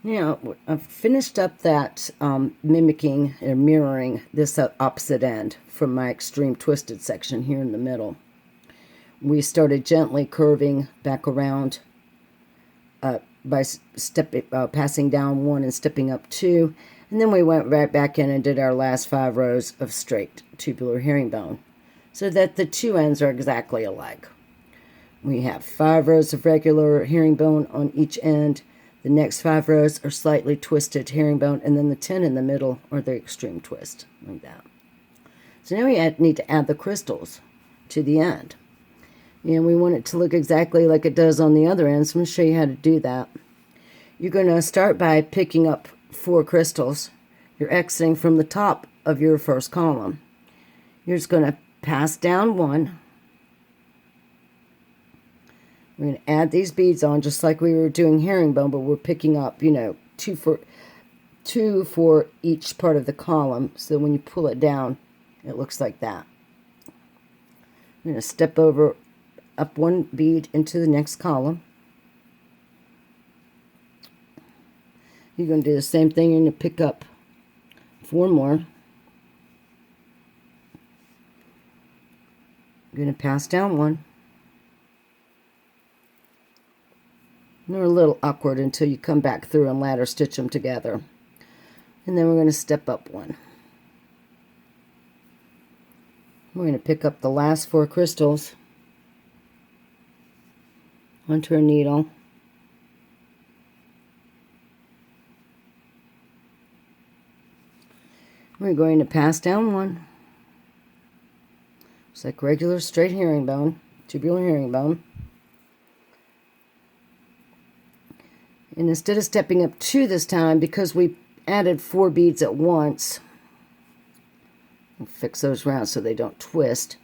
Now, I've finished up that mimicking or mirroring this opposite end from my extreme twisted section here in the middle. We started gently curving back around by passing down 1 and stepping up 2, and then we went right back in and did our last 5 rows of straight tubular herringbone so that the 2 ends are exactly alike. We have 5 rows of regular herringbone on each end. The next 5 rows are slightly twisted herringbone, and then the 10 in the middle are the extreme twist, like that. So now we need to add the crystals to the end. And we want it to look exactly like it does on the other end, so I'm going to show you how to do that. You're going to start by picking up 4 crystals. You're exiting from the top of your first column. You're just going to pass down 1. We're going to add these beads on just like we were doing herringbone, but we're picking up, 2 for each part of the column, so when you pull it down, it looks like that. I'm going to step up 1 bead into the next column. You're going to do the same thing. You're going to pick up 4 more. You're going to pass down 1. And they're a little awkward until you come back through and ladder stitch them together. And then we're going to step up 1. We're going to pick up the last 4 crystals onto our needle. We're going to pass down 1. It's like regular straight herringbone, tubular herringbone. And instead of stepping up 2 this time, because we added 4 beads at once, we'll fix those around so they don't twist,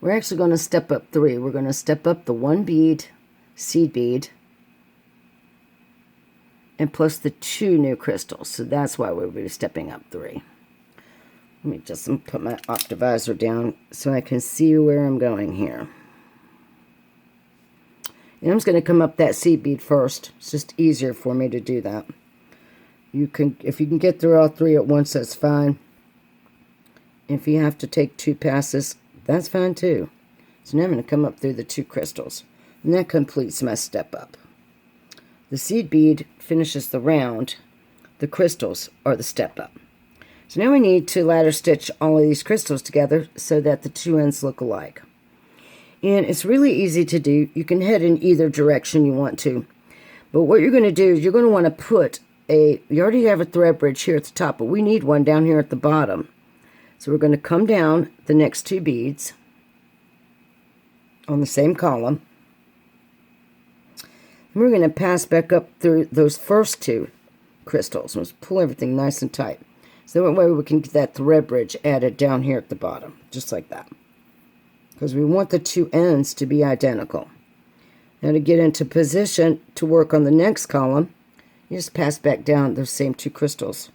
we're actually going to step up 3. We're going to step up the 1 bead, seed bead, and plus the 2 new crystals. So that's why we'll be stepping up 3. Let me just put my optivisor down so I can see where I'm going here. And I'm just going to come up that seed bead first. It's just easier for me to do that. If you can get through all 3 at once, that's fine. If you have to take 2 passes, that's fine too. So now I'm going to come up through the 2 crystals. And that completes my step up. The seed bead finishes the round. The crystals are the step up. So now we need to ladder stitch all of these crystals together so that the 2 ends look alike. And it's really easy to do. You can head in either direction you want to. But what you're going to do is you're going to want to put you already have a thread bridge here at the top, but we need one down here at the bottom. So we're going to come down the next 2 beads on the same column. And we're going to pass back up through those first 2 crystals. Let's pull everything nice and tight. So that way we can get that thread bridge added down here at the bottom, just like that. Because we want the 2 ends to be identical. Now to get into position to work on the next column, you just pass back down those same 2 crystals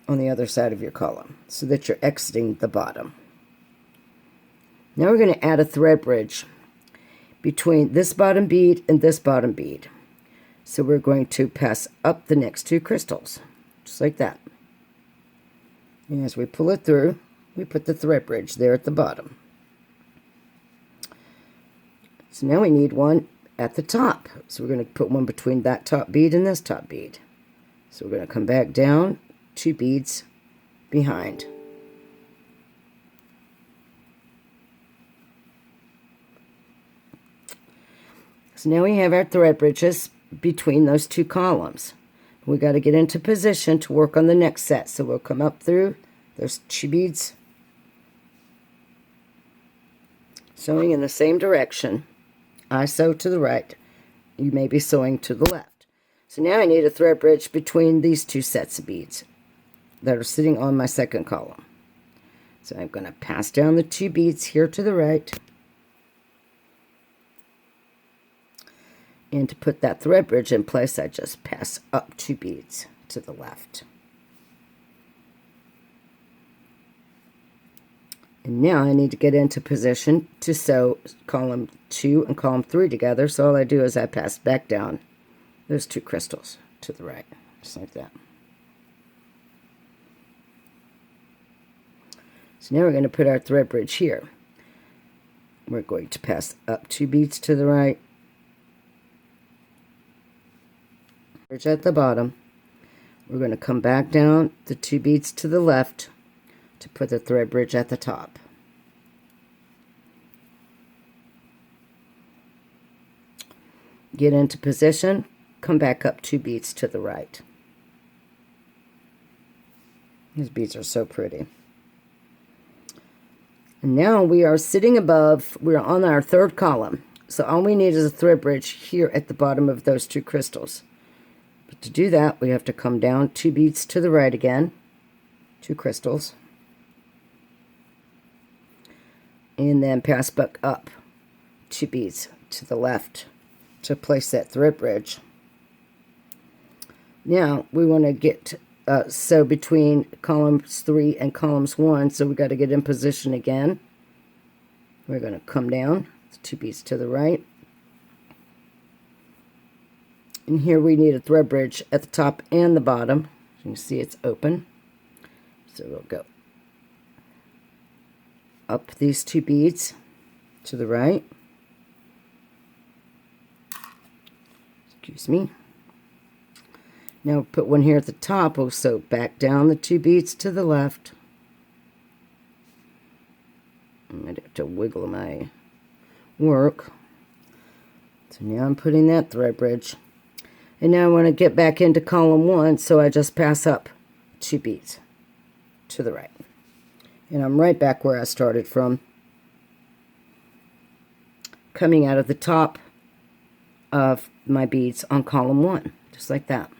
on the other side of your column so that you're exiting the bottom. Now we're going to add a thread bridge between this bottom bead and this bottom bead. So we're going to pass up the next 2 crystals, just like that. And as we pull it through, we put the thread bridge there at the bottom. So now we need one at the top. So we're going to put one between that top bead and this top bead. So we're going to come back down 2 beads behind. So now we have our thread bridges between those 2 columns. We got to get into position to work on the next set. So we'll come up through those 2 beads, sewing in the same direction. I sew to the right. You may be sewing to the left. So now I need a thread bridge between these 2 sets of beads that are sitting on my second column. So I'm going to pass down the 2 beads here to the right. And to put that thread bridge in place, I just pass up 2 beads to the left. And now I need to get into position to sew column 2 and column 3 together. So all I do is I pass back down those 2 crystals to the right. just like that. So now we're going to put our thread bridge here. We're going to pass up 2 beads to the right, bridge at the bottom. We're going to come back down the 2 beads to the left to put the thread bridge at the top. Get into position, come back up 2 beads to the right. These beads are so pretty. And now we are sitting above, we're on our 3rd column. So all we need is a thread bridge here at the bottom of those 2 crystals. But to do that, we have to come down 2 beads to the right again, 2 crystals. And then pass back up 2 beads to the left to place that thread bridge. Now we want to get so between columns 3 and columns 1, so we got to get in position again. We're going to come down 2 beads to the right, and here we need a thread bridge at the top and the bottom. You can see it's open, so we'll go up these 2 beads to the right. Excuse me. Now put one here at the top, also back down the 2 beads to the left. I'm going to have to wiggle my work. So now I'm putting that thread bridge. And now I want to get back into column 1, so I just pass up 2 beads to the right. And I'm right back where I started from, coming out of the top of my beads on column 1, just like that.